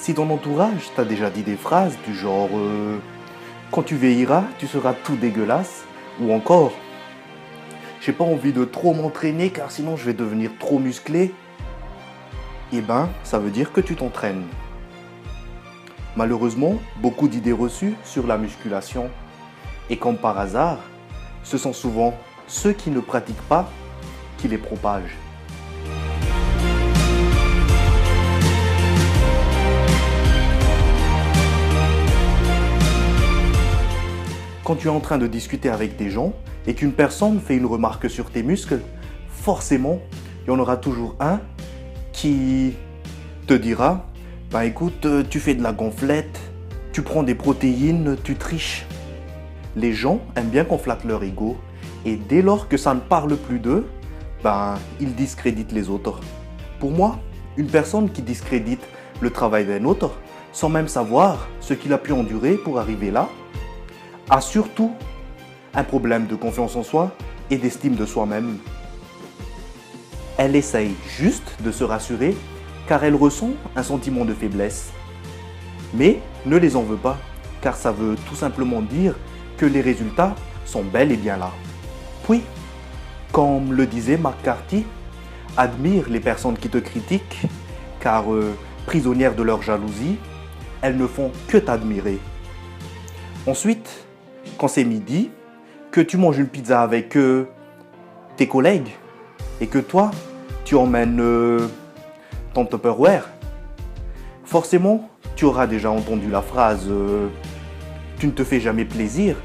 Si ton entourage t'a déjà dit des phrases du genre quand tu vieilliras, tu seras tout dégueulasse, ou encore j'ai pas envie de trop m'entraîner car sinon je vais devenir trop musclé, eh ben, ça veut dire que tu t'entraînes. Malheureusement, beaucoup d'idées reçues sur la musculation. Et comme par hasard, ce sont souvent ceux qui ne pratiquent pas qui les propagent. Quand tu es en train de discuter avec des gens et qu'une personne fait une remarque sur tes muscles, forcément, il y en aura toujours un qui te dira « Ben écoute, tu fais de la gonflette, tu prends des protéines, tu triches ». Les gens aiment bien qu'on flatte leur ego et dès lors que ça ne parle plus d'eux, ben ils discréditent les autres. Pour moi, une personne qui discrédite le travail d'un autre sans même savoir ce qu'il a pu endurer pour arriver là, a surtout un problème de confiance en soi et d'estime de soi-même. Elle essaye juste de se rassurer car elle ressent un sentiment de faiblesse. Mais ne les en veux pas, car ça veut tout simplement dire que les résultats sont bel et bien là. Puis, comme le disait McCarthy, admire les personnes qui te critiquent, car prisonnières de leur jalousie, elles ne font que t'admirer. Ensuite, quand c'est midi, que tu manges une pizza avec tes collègues, et que toi, tu emmènes ton Tupperware, forcément, tu auras déjà entendu la phrase tu ne te fais jamais plaisir,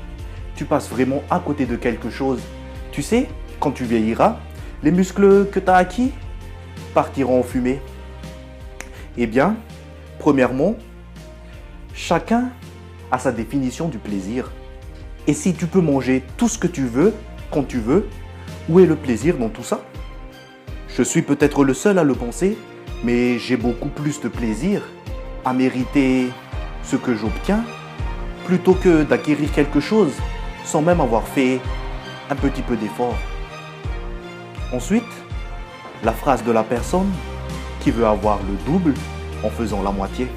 tu passes vraiment à côté de quelque chose. Tu sais, quand tu vieilliras, les muscles que tu as acquis partiront en fumée. Eh bien, premièrement, chacun a sa définition du plaisir. Et si tu peux manger tout ce que tu veux, quand tu veux, où est le plaisir dans tout ça? Je suis peut-être le seul à le penser, mais j'ai beaucoup plus de plaisir à mériter ce que j'obtiens plutôt que d'acquérir quelque chose sans même avoir fait un petit peu d'effort. Ensuite, la phrase de la personne qui veut avoir le double en faisant la moitié.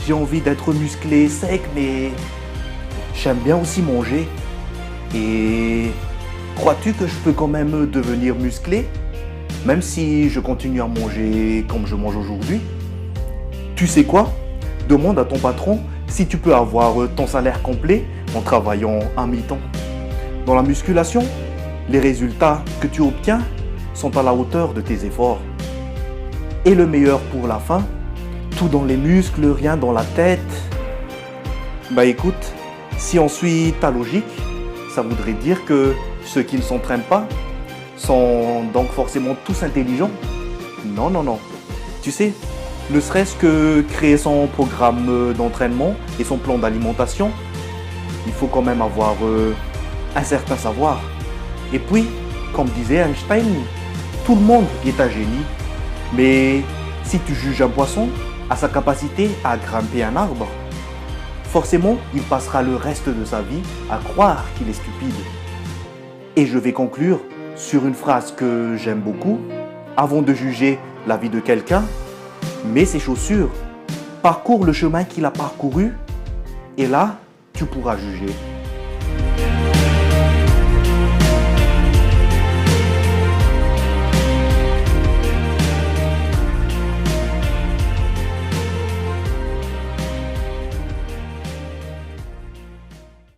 J'ai envie d'être musclé, sec, mais j'aime bien aussi manger. Et crois-tu que je peux quand même devenir musclé, même si je continue à manger comme je mange aujourd'hui? Tu sais quoi? Demande à ton patron si tu peux avoir ton salaire complet en travaillant à mi-temps. Dans la musculation, les résultats que tu obtiens sont à la hauteur de tes efforts. Et le meilleur pour la fin, tout dans les muscles, rien dans la tête. Bah écoute, si on suit ta logique, ça voudrait dire que ceux qui ne s'entraînent pas sont donc forcément tous intelligents. Non, non, non. Tu sais, ne serait-ce que créer son programme d'entraînement et son plan d'alimentation, il faut quand même avoir un certain savoir. Et puis, comme disait Einstein, tout le monde est un génie. Mais si tu juges un poisson à sa capacité à grimper un arbre, forcément, il passera le reste de sa vie à croire qu'il est stupide. Et je vais conclure sur une phrase que j'aime beaucoup. Avant de juger la vie de quelqu'un, mets ses chaussures, parcours le chemin qu'il a parcouru, et là, tu pourras juger.